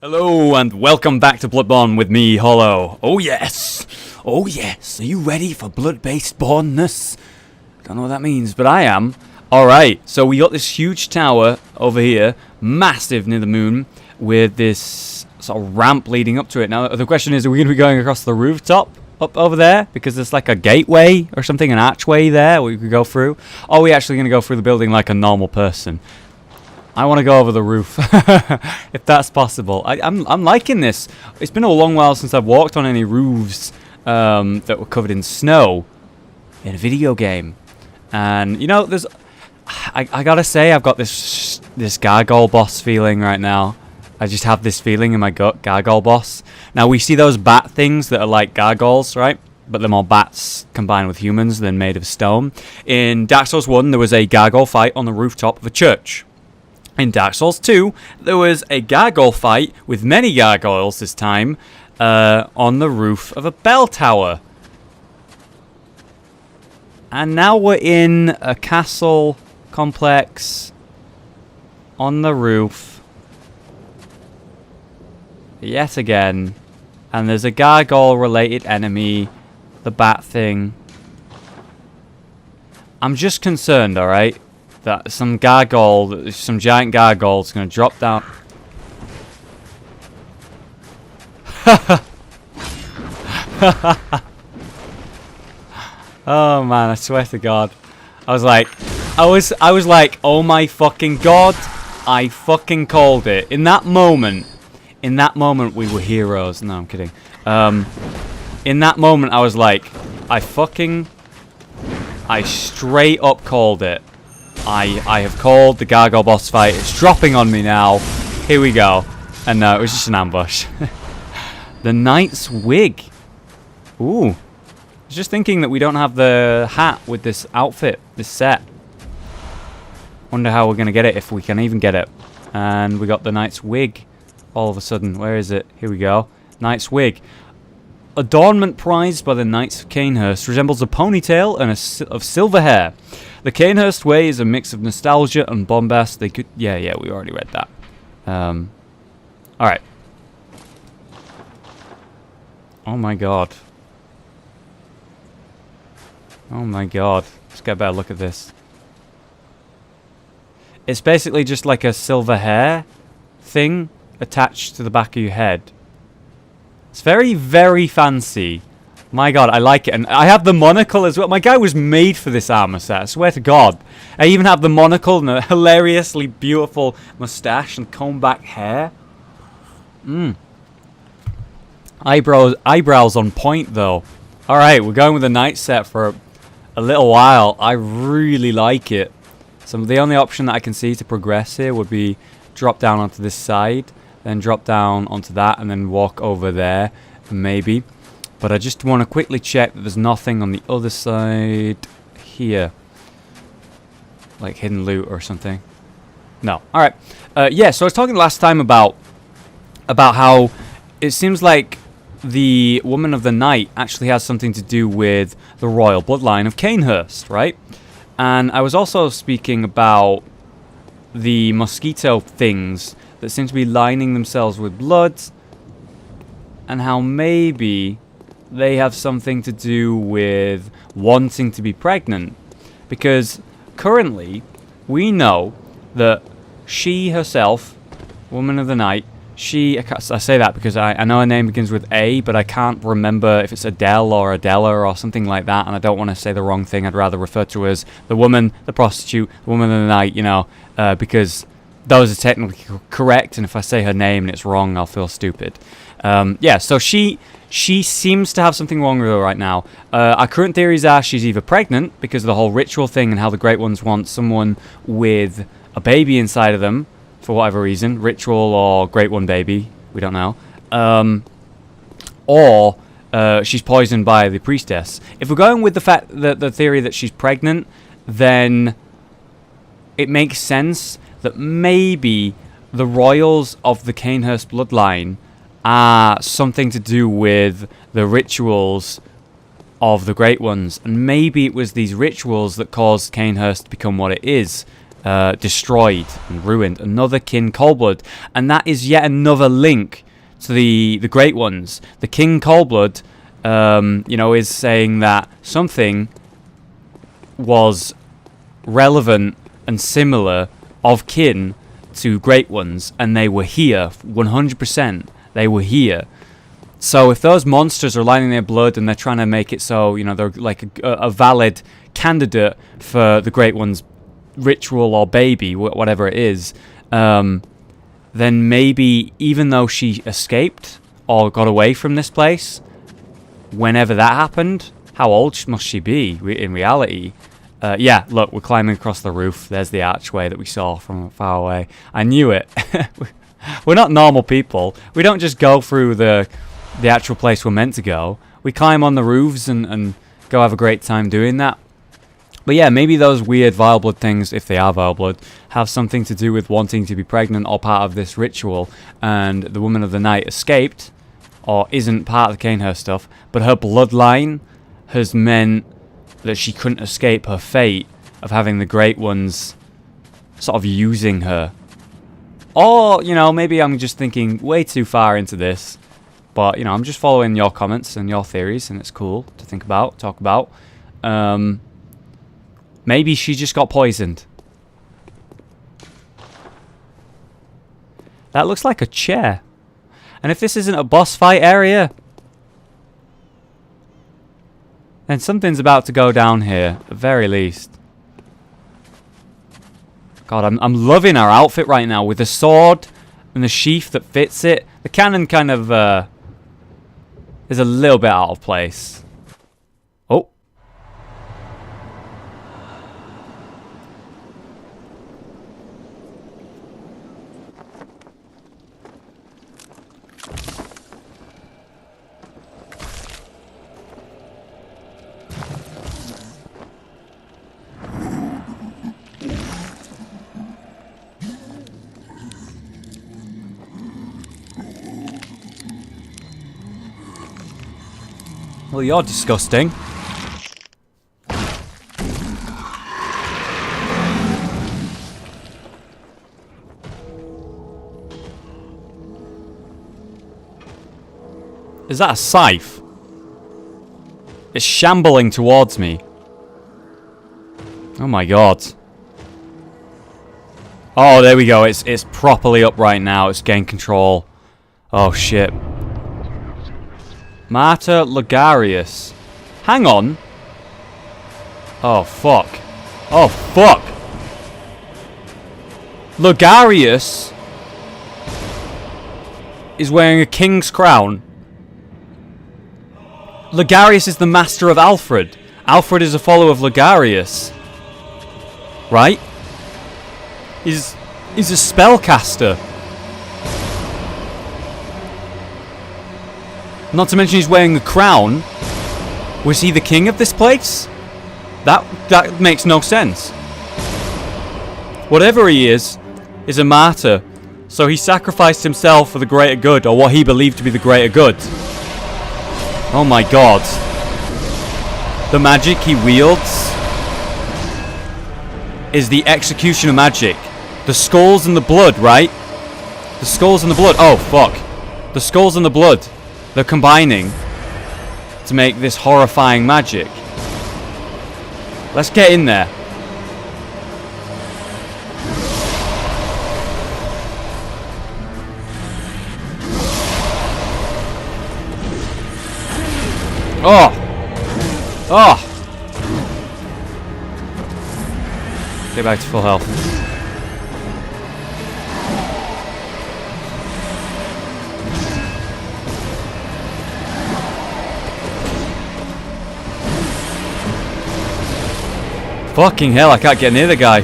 Hello and welcome back to Bloodborne with me, Hollow. Oh yes! Oh yes! Are you ready for blood-based bornness? Don't know what that means, but I am. Alright, so we got this huge tower over here, massive near the moon, with this sort of ramp leading up to it. Now the question is, are we going to be going across the rooftop up over there? Because there's like a gateway or something, an archway there we could go through. Or are we actually going to go through the building like a normal person? I want to go over the roof, if that's possible. I'm liking this. It's been a long while since I've walked on any roofs that were covered in snow in a video game. And, you know, I gotta say, I've got this gargoyle boss feeling right now. I just have this feeling in my gut, gargoyle boss. Now, we see those bat things that are like gargoyles, right? But they're more bats combined with humans than made of stone. In Dark Souls 1, there was a gargoyle fight on the rooftop of a church. In Dark Souls 2, there was a gargoyle fight with many gargoyles this time on the roof of a bell tower. And now we're in a castle complex on the roof yet again. And there's a gargoyle-related enemy, the bat thing. I'm just concerned, alright? That some giant gargoyle is going to drop down. Oh man, I swear to God. I was like, oh my fucking God, I fucking called it. In that moment we were heroes. No, I'm kidding. In that moment I was like, I straight up called it. I have called the gargoyle boss fight. It's dropping on me now. Here we go. And no, it was just an ambush. The knight's wig. Ooh. I was just thinking that we don't have the hat with this outfit, this set. Wonder how we're going to get it, if we can even get it. And we got the knight's wig all of a sudden. Where is it? Here we go. Knight's wig. Adornment prized by the Knights of Cainhurst resembles a ponytail and of silver hair. The Cainhurst way is a mix of nostalgia and bombast. They could... Yeah, we already read that. Alright. Oh my God. Oh my God. Let's get a better look at this. It's basically just like a silver hair thing attached to the back of your head. It's very, very fancy. My God, I like it. And I have the monocle as well. My guy was made for this armor set, I swear to God. I even have the monocle and a hilariously beautiful mustache and combed back hair. Eyebrows on point, though. Alright, we're going with the knight set for a little while. I really like it. So the only option that I can see to progress here would be drop down onto this side, then drop down onto that, and then walk over there, maybe. But I just want to quickly check that there's nothing on the other side here. Like hidden loot or something. No. Alright. Yeah, so I was talking last time about how it seems like the woman of the night actually has something to do with the royal bloodline of Cainhurst, right? And I was also speaking about the mosquito things that seem to be lining themselves with blood, and how maybe they have something to do with wanting to be pregnant. Because currently, we know that she herself, woman of the night, I say that because I know her name begins with A, but I can't remember if it's Adele or Adela or something like that, and I don't want to say the wrong thing. I'd rather refer to her as the woman, the prostitute, the woman of the night, you know, because those are technically correct, and if I say her name and it's wrong, I'll feel stupid. Yeah, so she seems to have something wrong with her right now. Our current theories are she's either pregnant because of the whole ritual thing and how the Great Ones want someone with a baby inside of them for whatever reason, ritual or Great One baby, we don't know. Or she's poisoned by the priestess. If we're going with the fact that the theory that she's pregnant, then it makes sense that maybe the royals of the Cainhurst bloodline are something to do with the rituals of the Great Ones, and maybe it was these rituals that caused Cainhurst to become what it is. destroyed and ruined. Another kin Coldblood. And that is yet another link to the Great Ones. The King Coldblood, you know, is saying that something was relevant and similar of kin to Great Ones, and they were here 100%. They were here. So if those monsters are lining their blood and they're trying to make it so, you know, they're like a valid candidate for the Great One's ritual or baby, whatever it is, then maybe even though she escaped or got away from this place, whenever that happened, how old must she be in reality? Yeah, look, we're climbing across the roof. There's the archway that we saw from far away. I knew it. We're not normal people. We don't just go through the actual place we're meant to go. We climb on the roofs and go have a great time doing that. But yeah, maybe those weird vile blood things, if they are vile blood, have something to do with wanting to be pregnant or part of this ritual. And the Woman of the Night escaped, or isn't part of the Cainhurst stuff, but her bloodline has meant that she couldn't escape her fate of having the Great Ones sort of using her. Or, you know, maybe I'm just thinking way too far into this. But, you know, I'm just following your comments and your theories, and it's cool to think about, talk about. Maybe she just got poisoned. That looks like a chair. And if this isn't a boss fight area, then something's about to go down here, at the very least. God, I'm loving our outfit right now, with the sword and the sheath that fits it. The cannon kind of is a little bit out of place. Oh. Well, you're disgusting. Is that a scythe? It's shambling towards me. Oh my god. Oh, there we go. It's properly up right now. It's gained control. Oh shit. Martyr Logarius. Hang on. Oh, fuck. Oh, fuck. Logarius is wearing a king's crown. Logarius is the master of Alfred. Alfred is a follower of Logarius. Right? He's a spellcaster. Not to mention he's wearing a crown. Was he the king of this place? That makes no sense. Whatever he is a martyr. So he sacrificed himself for the greater good, or what he believed to be the greater good. Oh my god. The magic he wields is the executioner magic. The skulls and the blood, right? The skulls and the blood. Oh, fuck. The skulls and the blood. They're combining to make this horrifying magic. Let's get in there. Oh! Oh! Get back to full health. Fucking hell, I can't get near the guy.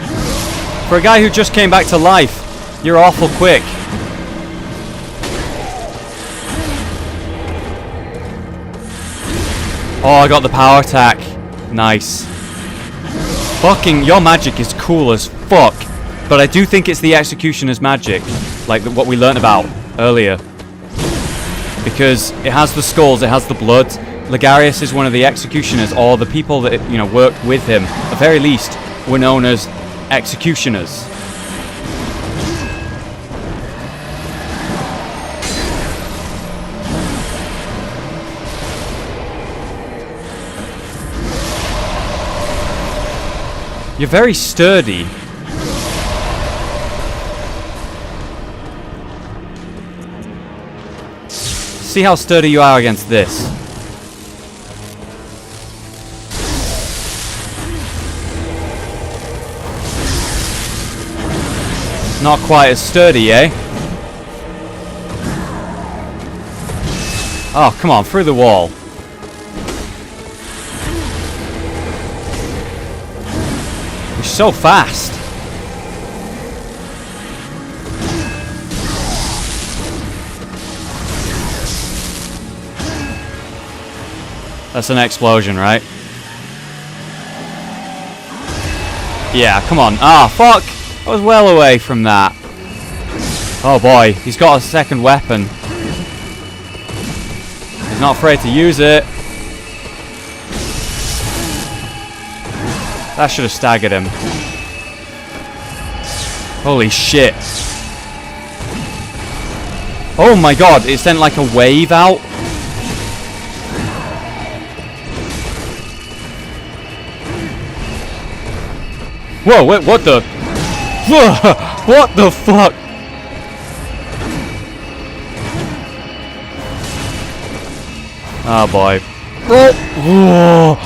For a guy who just came back to life, you're awful quick. Oh, I got the power attack. Nice. Fucking, your magic is cool as fuck. But I do think it's the executioner's magic. Like what we learnt about earlier. Because it has the skulls, it has the blood. Logarius is one of the executioners, or the people that, you know, worked with him. At the very least, were known as executioners. You're very sturdy. See how sturdy you are against this. Not quite as sturdy, eh? Oh, come on, through the wall. You're so fast. That's an explosion, right? Yeah, come on. Ah, fuck! I was well away from that. Oh boy, he's got a second weapon. He's not afraid to use it. That should have staggered him. Holy shit. Oh my god, it sent like a wave out. Whoa, wait, what the? What the fuck? Oh boy. Whoa.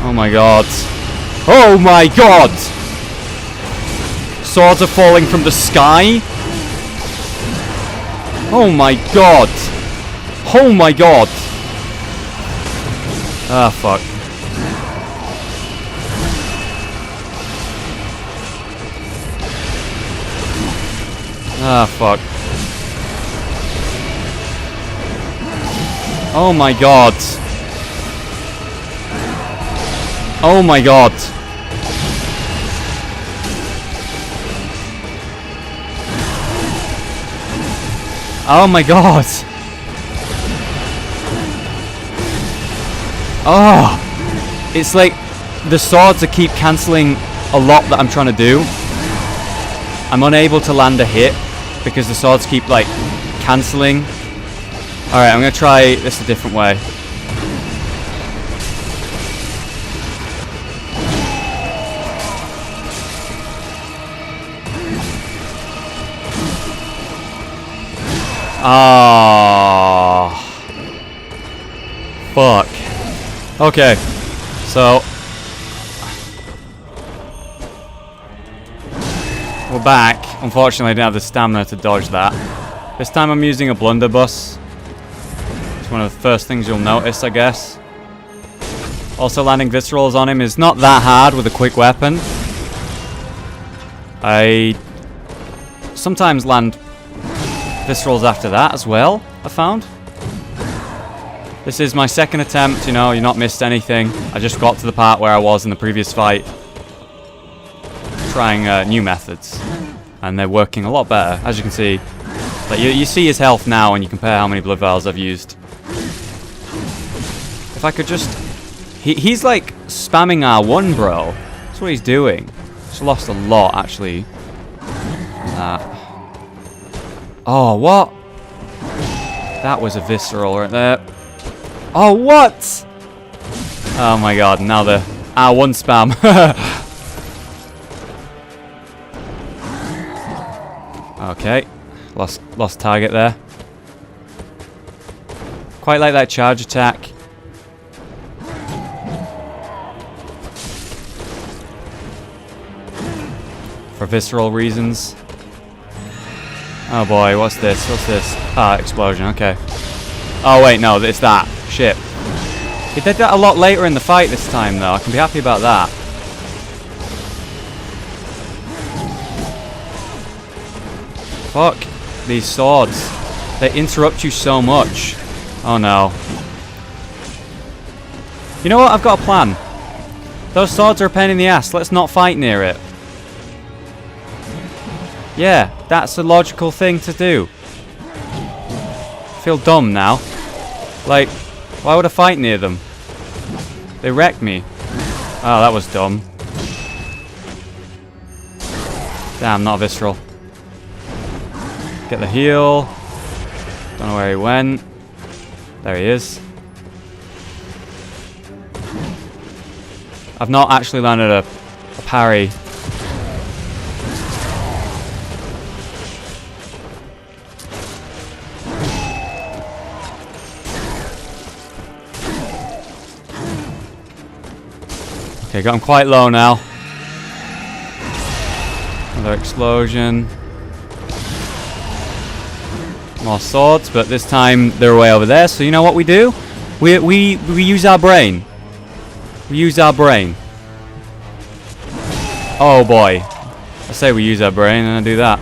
Oh my god. Oh my god! Swords are falling from the sky? Oh my god! Oh my god! Ah, fuck. Ah, fuck. Oh my god. Oh my god. Oh my god. Oh. It's like the swords keep cancelling a lot that I'm trying to do. I'm unable to land a hit because the swords keep like cancelling. Alright, I'm going to try this a different way. Ah, fuck. Okay, so we're back. Unfortunately, I didn't have the stamina to dodge that. This time I'm using a blunderbuss. It's one of the first things you'll notice, I guess. Also, landing viscerals on him is not that hard with a quick weapon. I sometimes land viscerals after that as well, I found. This is my second attempt, you know, you've not missed anything. I just got to the part where I was in the previous fight. Trying new methods. And they're working a lot better, as you can see. Like you see his health now and you compare how many blood vials I've used. If I could just... He's like spamming R1, bro. That's what he's doing. Just lost a lot, actually. Oh, what? That was a visceral right there. Oh, what? Oh my god, now the R1 spam. Okay, lost target there. Quite like that charge attack. For visceral reasons. Oh boy, what's this? What's this? Ah, explosion, okay. Oh wait, no, it's that. Shit. He did that a lot later in the fight this time though, I can be happy about that. Fuck these swords. They interrupt you so much. Oh no. You know what, I've got a plan. Those swords are a pain in the ass, let's not fight near it. Yeah, that's a logical thing to do. feel dumb now. Like, why would I fight near them? They wrecked me. Oh, that was dumb. Damn, not visceral. Get the heal. Don't know where he went. There he is. I've not actually landed a parry. Okay, got him quite low now. Another explosion. More swords, but this time they're way over there. So you know what we do? We use our brain. We use our brain. Oh boy. I say we use our brain and I do that.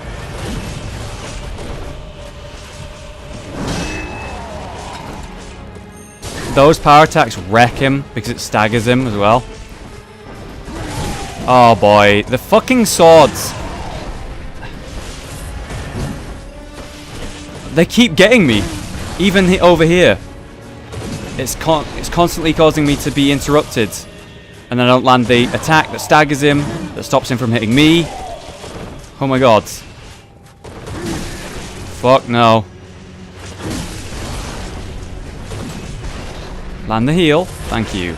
Those power attacks wreck him because it staggers him as well. Oh boy, the fucking swords. They keep getting me, even over here. It's constantly causing me to be interrupted. And then I don't land the attack that staggers him, that stops him from hitting me. Oh my god. Fuck no. Land the heal. Thank you.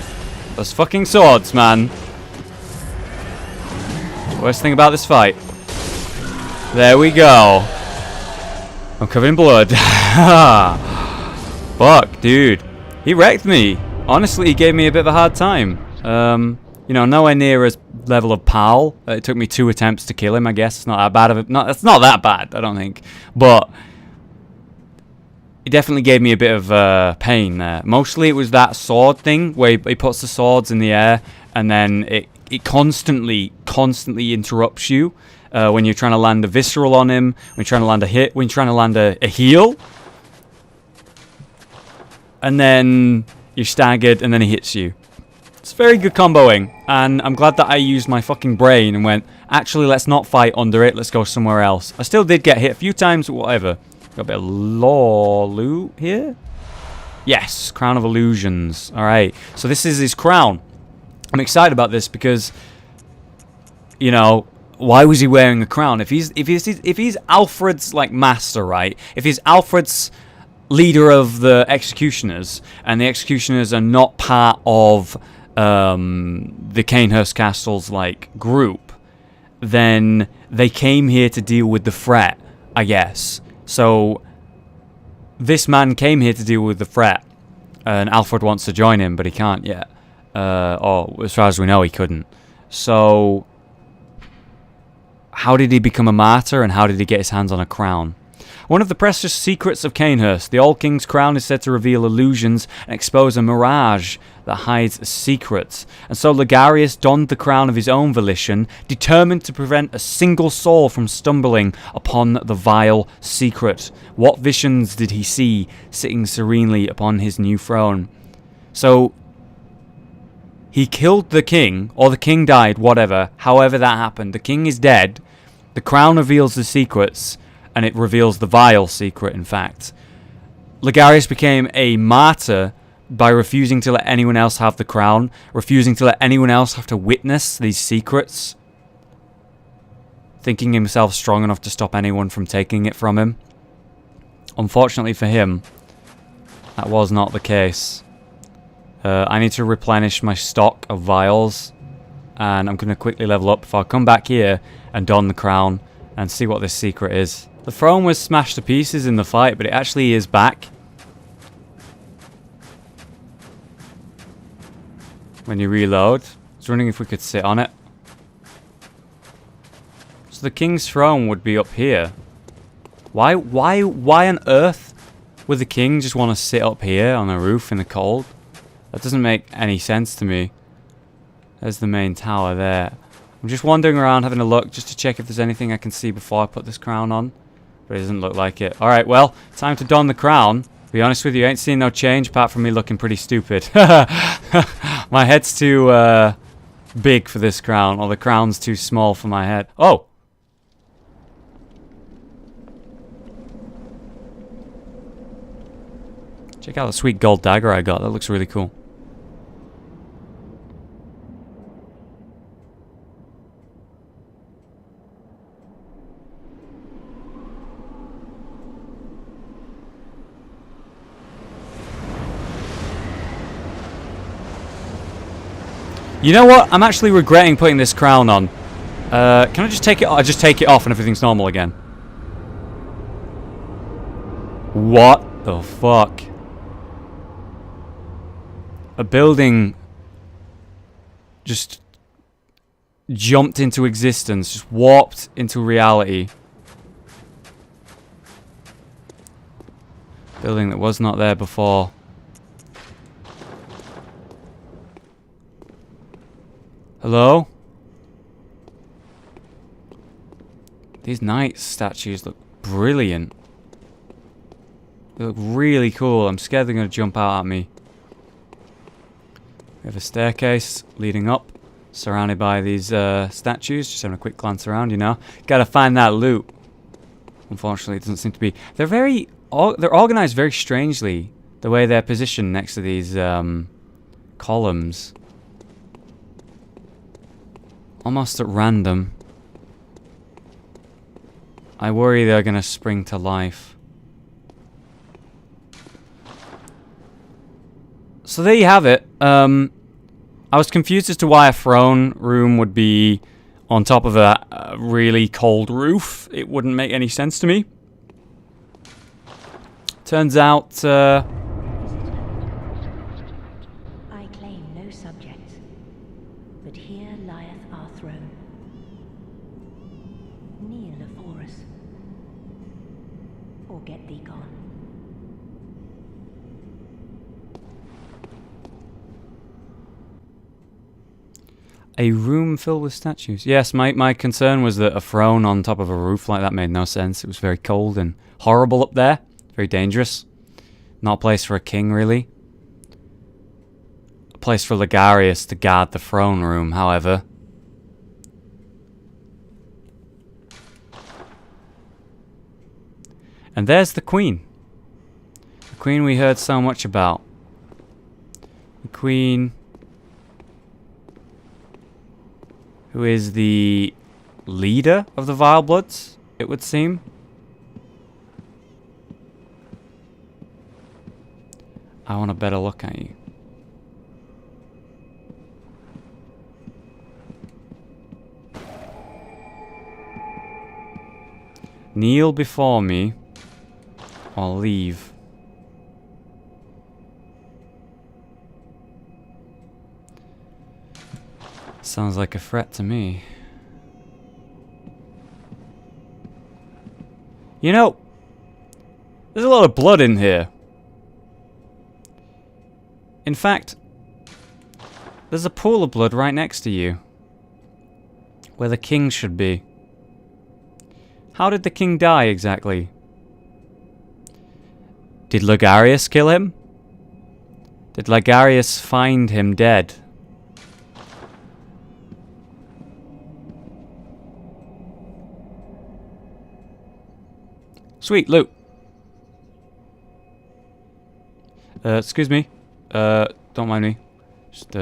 Those fucking swords, man. Worst thing about this fight. There we go. I'm covered in blood. Fuck, dude. He wrecked me. Honestly, he gave me a bit of a hard time. You know, nowhere near his level of Pal. It took me 2 attempts to kill him, I guess. It's not that bad of a... it's not that bad, I don't think. But... it definitely gave me a bit of pain there. Mostly it was that sword thing, where he puts the swords in the air, and then it constantly interrupts you. When you're trying to land a visceral on him, when you're trying to land a hit, when you're trying to land a heal. And then you're staggered, and then he hits you. It's very good comboing, and I'm glad that I used my fucking brain and went, actually, let's not fight under it, let's go somewhere else. I still did get hit a few times, but whatever. Got a bit of loot here? Yes, Crown of Illusions. Alright, so this is his crown. I'm excited about this because, you know, why was he wearing a crown? If he's Alfred's like master, right? If he's Alfred's leader of the executioners, and the executioners are not part of the Cainhurst Castle's like group, then they came here to deal with the threat, I guess. So this man came here to deal with the threat, and Alfred wants to join him, but he can't yet. Or as far as we know, he couldn't. So how did he become a martyr, and how did he get his hands on a crown? One of the precious secrets of Cainhurst, the Old King's crown is said to reveal illusions and expose a mirage that hides a secret. And so Logarius donned the crown of his own volition, determined to prevent a single soul from stumbling upon the vile secret. What visions did he see sitting serenely upon his new throne? So he killed the king, or the king died, whatever, however that happened. The king is dead, the crown reveals the secrets, and it reveals the vile secret, in fact. Logarius became a martyr by refusing to let anyone else have the crown, refusing to let anyone else have to witness these secrets, thinking himself strong enough to stop anyone from taking it from him. Unfortunately for him, that was not the case. I need to replenish my stock of vials, and I'm going to quickly level up before I come back here and don the crown and see what this secret is. The throne was smashed to pieces in the fight, but it actually is back. When you reload. I was wondering if we could sit on it. So the king's throne would be up here. Why on earth would the king just want to sit up here on a roof in the cold? That doesn't make any sense to me. There's the main tower there. I'm just wandering around having a look just to check if there's anything I can see before I put this crown on. But it doesn't look like it. Alright, well, time to don the crown. To be honest with you, I ain't seen no change apart from me looking pretty stupid. My head's too big for this crown, or the crown's too small for my head. Oh! Check out the sweet gold dagger I got. That looks really cool. You know what? I'm actually regretting putting this crown on. Can I just take it? I just take it off and everything's normal again. What the fuck? A building just jumped into existence, just warped into reality. Building that was not there before. Hello? These knight statues look brilliant. They look really cool. I'm scared they're going to jump out at me. We have a staircase leading up, surrounded by these statues. Just having a quick glance around, you know. Gotta find that loot. Unfortunately, it doesn't seem to be. They're they're organized very strangely. The way they're positioned next to these columns. Almost at random. I worry they're gonna spring to life. So there you have it. I was confused as to why a throne room would be on top of a really cold roof. It wouldn't make any sense to me. Turns out... I claim no subjects, but here lieth our throne. Kneel afore us, or get thee gone. A room filled with statues. Yes, my concern was that a throne on top of a roof like that made no sense. It was very cold and horrible up there. Very dangerous. Not a place for a king, really. A place for Logarius to guard the throne room, however. And there's the queen. The queen we heard so much about. The queen... who is the leader of the Vile Bloods, it would seem. I want a better look at you. Kneel before me, or leave. Sounds like a threat to me. You know, there's a lot of blood in here. In fact, there's a pool of blood right next to you, where the king should be. How did the king die exactly? Did Logarius kill him? Did Logarius find him dead? Sweet, loot. Excuse me. Don't mind me. Just,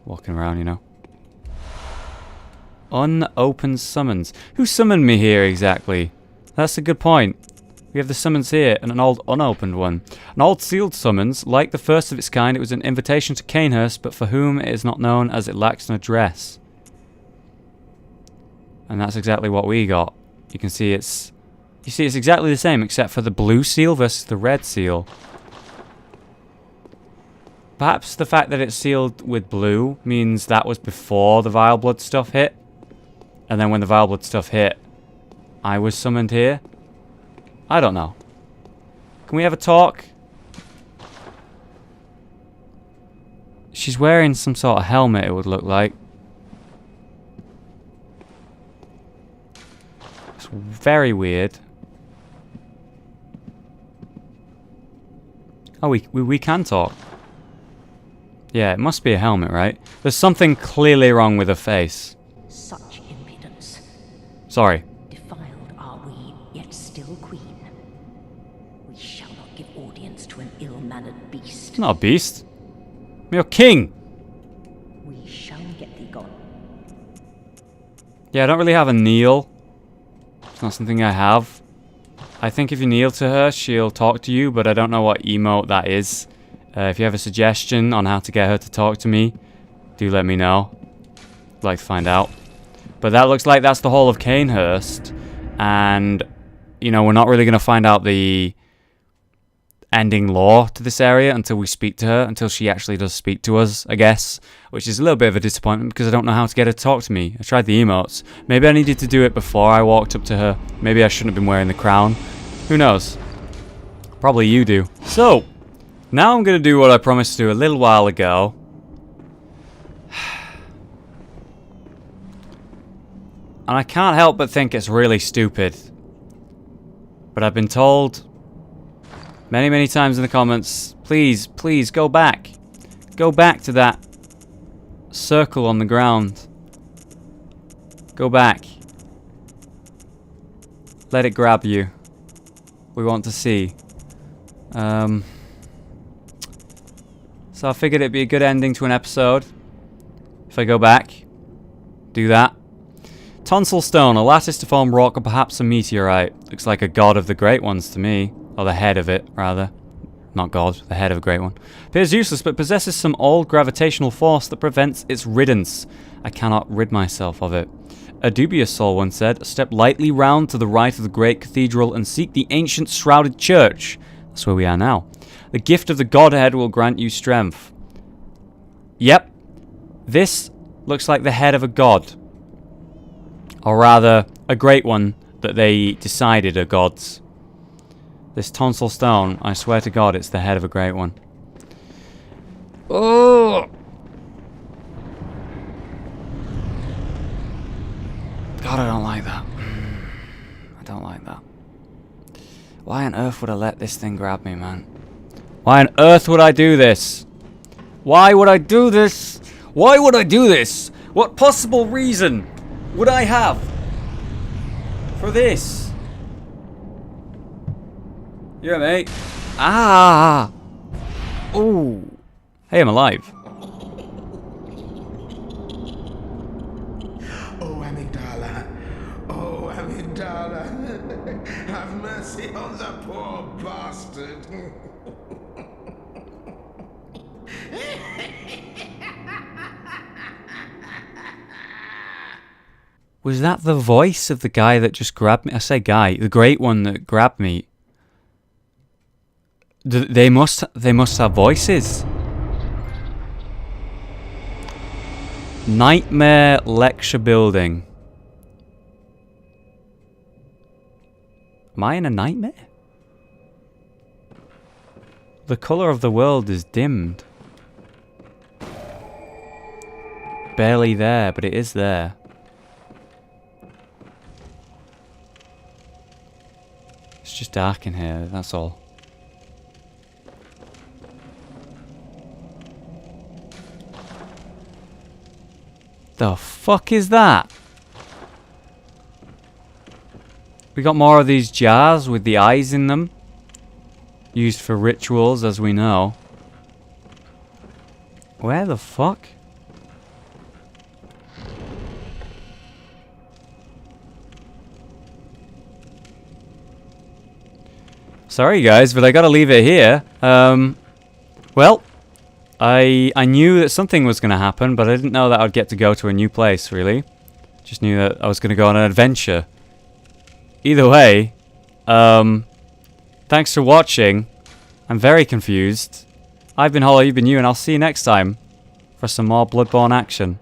walking around, you know. Unopened summons. Who summoned me here exactly? That's a good point. We have the summons here and an old unopened one. An old sealed summons. Like the first of its kind, it was an invitation to Canehurst, but for whom it is not known as it lacks an address. And that's exactly what we got. You can see it's... You see, it's exactly the same, except for the blue seal versus the red seal. Perhaps the fact that it's sealed with blue means that was before the Vile Blood stuff hit. And then when the Vile Blood stuff hit, I was summoned here. I don't know. Can we have a talk? She's wearing some sort of helmet, it would look like. It's very weird. Oh, we can talk. Yeah, it must be a helmet, right? There's something clearly wrong with her face. Such impudence. Sorry. Defiled are we, yet still queen. We shall not give audience to an ill-mannered beast. Not a beast. I'm your king. We shall get thee gone. Yeah, I don't really have a kneel. It's not something I have. I think if you kneel to her, she'll talk to you, but I don't know what emote that is. If you have a suggestion on how to get her to talk to me, do let me know. I'd like to find out. But that looks like that's the Hall of Canehurst. And, you know, we're not really going to find out the ending lore to this area until we speak to her, until she actually does speak to us, I guess. Which is a little bit of a disappointment because I don't know how to get her to talk to me. I tried the emotes. Maybe I needed to do it before I walked up to her. Maybe I shouldn't have been wearing the crown. Who knows? Probably you do. So, now I'm going to do what I promised to do a little while ago. And I can't help but think it's really stupid. But I've been told many, many times in the comments, please, please go back. Go back to that circle on the ground. Go back. Let it grab you. We want to see. So I figured it'd be a good ending to an episode if I go back, do that. Tonsil stone, a lattice to form rock or perhaps a meteorite. Looks like a god of the great ones to me. Or the head of it, rather. Not god, the head of a great one. Appears useless, but possesses some old gravitational force that prevents its riddance. I cannot rid myself of it. A dubious soul once said, step lightly round to the right of the great cathedral and seek the ancient shrouded church. That's where we are now. The gift of the Godhead will grant you strength. Yep. This looks like the head of a god. Or rather, a great one that they decided are gods. This tonsil stone, I swear to God, it's the head of a great one. Oh! God, I don't like that. I don't like that. Why on earth would I let this thing grab me, man? Why on earth would I do this? Why would I do this? Why would I do this? What possible reason would I have for this? Yeah, mate. Ah! Ooh. Hey, I'm alive. Oh, amygdala. Oh, amygdala. Have mercy on the poor bastard. Was that the voice of the guy that just grabbed me? I say guy, the great one that grabbed me. They must have voices. Nightmare lecture building. Am I in a nightmare? The color of the world is dimmed. Barely there, but it is there. It's just dark in here, that's all. The fuck is that? We got more of these jars with the eyes in them. Used for rituals, as we know. Where the fuck? Sorry guys, but I gotta leave it here. Well, I knew that something was gonna happen, but I didn't know that I'd get to go to a new place, really. Just knew that I was gonna go on an adventure. Either way, thanks for watching. I'm very confused. I've been Hollow, you've been you, and I'll see you next time for some more Bloodborne action.